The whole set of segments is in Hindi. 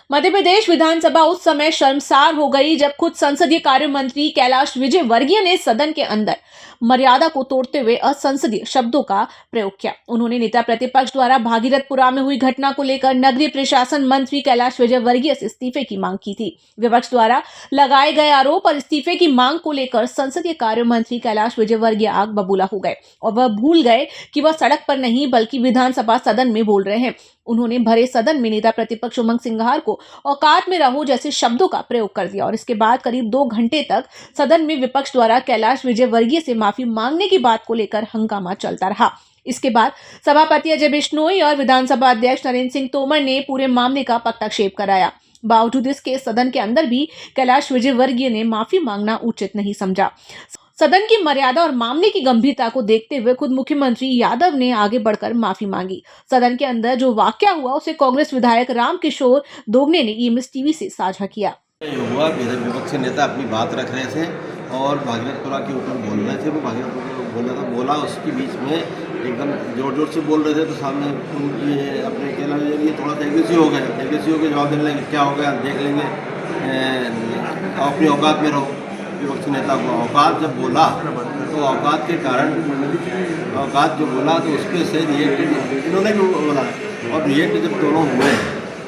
मध्य प्रदेश विधानसभा उस समय शर्मसार हो गई जब खुद संसदीय कार्य मंत्री कैलाश विजयवर्गीय ने सदन के अंदर मर्यादा को तोड़ते हुए असंसदीय शब्दों का प्रयोग किया। उन्होंने नेता प्रतिपक्ष द्वारा भागीरथपुरा में हुई घटना को लेकर नगरीय प्रशासन मंत्री कैलाश विजयवर्गीय से इस्तीफे की मांग की थी। विपक्ष द्वारा लगाए गए आरोप और इस्तीफे की मांग को लेकर संसदीय कार्य मंत्री कैलाश विजयवर्गीय आग बबूला हो गए और वह भूल गए कि वह सड़क पर नहीं बल्कि विधानसभा सदन में बोल रहे हैं। उन्होंने भरे सदन में नेता प्रतिपक्ष उमंग सिंघार को औकात में रहो जैसे शब्दों का प्रयोग कर दिया और इसके बाद करीब 2 घंटे तक सदन में विपक्ष द्वारा कैलाश विजयवर्गीय से माफी मांगने की बात को लेकर हंगामा चलता रहा। इसके बाद सभापति अजय बिश्नोई और विधानसभा अध्यक्ष नरेंद्र सिंह तोमर ने पूरे मामले का पत्ताक्षेप कराया। बावजूद इसके सदन के अंदर भी कैलाश विजयवर्गीय ने माफी मांगना उचित नहीं समझा। सदन की मर्यादा और मामले की गंभीरता को देखते हुए खुद मुख्यमंत्री यादव ने आगे बढ़कर माफी मांगी। सदन के अंदर जो वाकया हुआ उसे कांग्रेस विधायक रामकिशोर दोगने ने ईएमएस टीवी से साझा किया। हुआ विपक्षी नेता अपनी बात रख रहे थे और भागीरथपुरा के ऊपर बोल रहे थे। वो भागीरथपुरा बोला उसके बीच में एकदम जोर जोर से बोल रहे थे तो सामने उनकी अपने कहना ये थोड़ा सा एग्रेसिव हो गए जवाब देने लगे क्या हो गया देख लेंगे, अपनी औकात में रहो। विपक्षी नेता को औकात जब बोला तो औकात के कारण औकात जो बोला तो उसके से रिएक्ट इन्होंने भी बोला और रिएक्ट जब दोनों हुए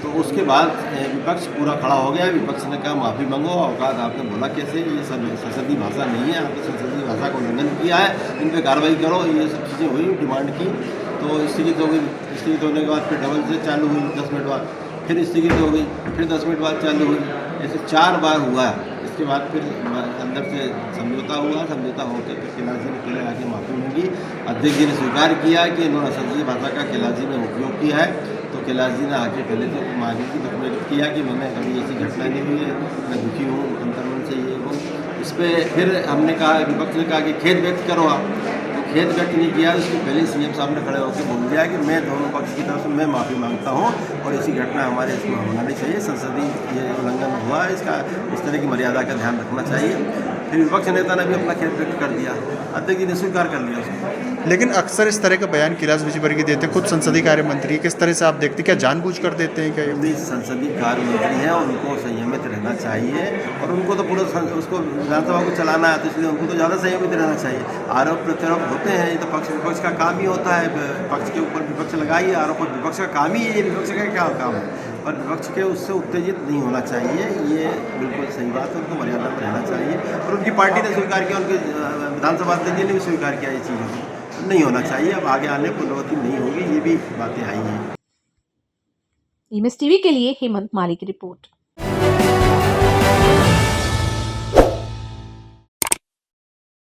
तो उसके बाद विपक्ष पूरा खड़ा हो गया। विपक्ष ने कहा माफ़ी मांगो, औकात आपने बोला कैसे, ये सब संसदीय भाषा नहीं है, आपने संसदीय भाषा का उल्लंघन किया है, इन पर कार्रवाई करो। ये सब चीज़ें हुई, डिमांड की तो स्थगित हो गई। स्थगित होने के बाद फिर डबल से चालू हुई 10 मिनट बाद, फिर स्थगित हो गई, फिर 10 मिनट बाद चालू हुई। ऐसे 4 बार हुआ। इसके बाद फिर अंदर से समझौता हुआ। समझौता होकर फिर कैलाश जी ने पहले आके माफ़ी मांगी। अध्यक्ष जी ने स्वीकार किया कि इन्होंने संसदीय भाषा का कैलाश जी ने उपयोग किया है। तो कैलाश जी ने आके पहले तो माफी की व्यक्त किया कि मैंने कभी ऐसी घटना नहीं हुई है, मैं दुखी हूँ अंतर्मन से ये हूँ। इस पर फिर हमने कहा, विपक्ष ने कहा कि खेद व्यक्त करो आप, तो खेद व्यक्त नहीं किया। उसके पहले सीएम साहब ने खड़े होकर बोल दिया कि मैं दोनों पक्ष की तरफ से मैं माफ़ी मांगता हूँ और ऐसी घटना हमारे इसमें होना नहीं चाहिए। संसदीय ये उल्लंघन हुआ है, इसका इस तरह की मर्यादा का ध्यान रखना चाहिए। फिर विपक्ष नेता ने भी अपना खेद व्यक्त कर दिया, अध्यक्ष जी ने स्वीकार कर लिया उसको। लेकिन अक्सर इस तरह का बयान कैलाश विजयवर्गीय देते हैं, खुद संसदीय कार्य मंत्री, किस तरह से आप देखते हैं, क्या जानबूझकर देते हैं क्या? ये संसदीय कार्य मंत्री हैं, उनको संयमित रहना चाहिए और उनको तो पूरा उसको विधानसभा को चलाना है तो इसलिए उनको तो ज़्यादा संयमित रहना चाहिए। आरोप प्रत्यारोप होते हैं, ये तो पक्ष विपक्ष का काम ही होता है। पक्ष के ऊपर विपक्ष लगाइए आरोप, और विपक्ष का काम ही है, विपक्ष का क्या काम है। और विपक्ष के उससे उत्तेजित नहीं होना चाहिए, ये बिल्कुल सही बात है। उनको मर्यादा में रहना चाहिए और उनकी पार्टी ने स्वीकार किया, उनके विधानसभा अध्यक्ष ने भी स्वीकार किया। ये चीज़ नहीं होना चाहिए, अब आगे आने पुनरावृत्ति नहीं होगी, ये भी बातें आई हैं। ईएमएस टीवी के लिए हेमंत माली की रिपोर्ट।